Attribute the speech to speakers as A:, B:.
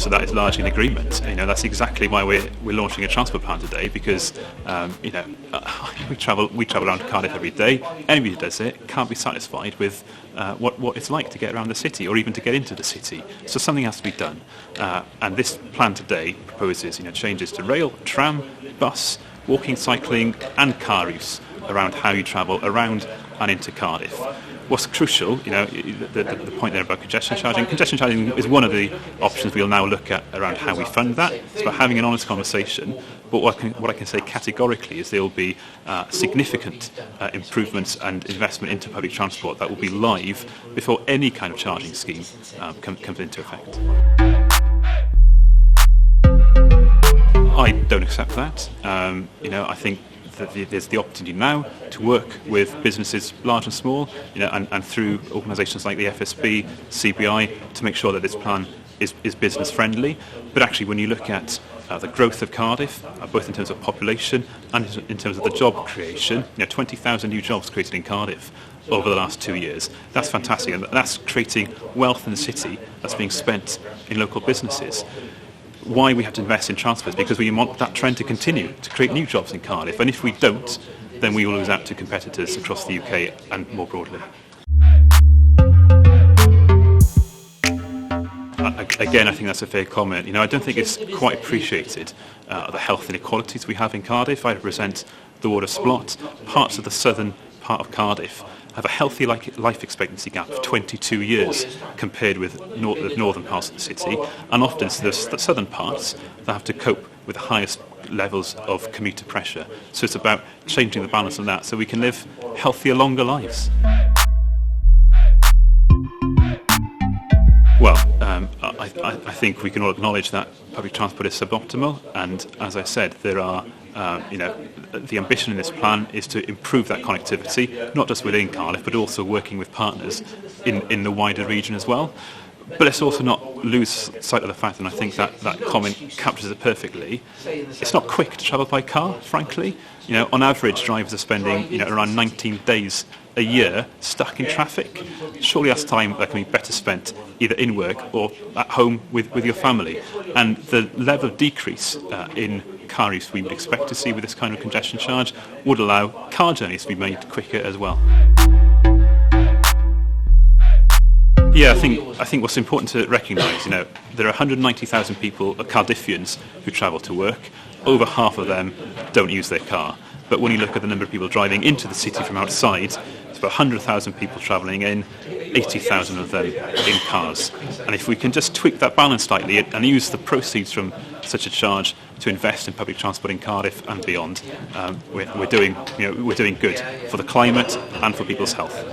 A: response to that is largely in agreement. That's exactly why we're launching a transport plan today, because we travel around Cardiff every day. Anybody who does it can't be satisfied with what it's like to get around the city, or even to get into the city. So something has to be done, and this plan today proposes changes to rail, tram, bus, walking, cycling and car use around how you travel around and into Cardiff. What's crucial, the point there about congestion charging. Congestion charging is one of the options we'll now look at around how we fund that. It's about having an honest conversation. But what I can say categorically is there will be significant improvements and investment into public transport that will be live before any kind of charging scheme comes into effect. I don't accept that. I think that there's the opportunity now to work with businesses large and small, and through organisations like the FSB, CBI, to make sure that this plan is business friendly. But actually, when you look at the growth of Cardiff, both in terms of population and in terms of the job creation, 20,000 new jobs created in Cardiff over the last 2 years. That's fantastic, and that's creating wealth in the city that's being spent in local businesses. Why we have to invest in transport is because we want that trend to continue, to create new jobs in Cardiff. And if we don't, then we will lose out to competitors across the UK and more broadly. Again, I think that's a fair comment. I don't think it's quite appreciated, the health inequalities we have in Cardiff. I represent the ward of Splot. Parts of the southern part of Cardiff have a healthy life expectancy gap of 22 years compared with the northern parts of the city, and often it's the southern parts that have to cope with the highest levels of commuter pressure. So it's about changing the balance of that so we can live healthier, longer lives. Well, I think we can all acknowledge that public transport is suboptimal, and as I said, there are the ambition in this plan is to improve that connectivity, not just within Cardiff, but also working with partners in the wider region as well. But let's also not lose sight of the fact, and I think that comment captures it perfectly, it's not quick to travel by car, frankly. On average, drivers are spending around 19 days a year stuck in traffic. Surely that's time that can be better spent either in work or at home with your family. And the level of decrease in car use we would expect to see with this kind of congestion charge would allow car journeys to be made quicker as well. Yeah, I think what's important to recognise, there are 190,000 people, Cardiffians, who travel to work. Over half of them don't use their car. But when you look at the number of people driving into the city from outside, it's about 100,000 people travelling in, 80,000 of them in cars. And if we can just tweak that balance slightly and use the proceeds from such a charge to invest in public transport in Cardiff and beyond, we're doing good for the climate and for people's health.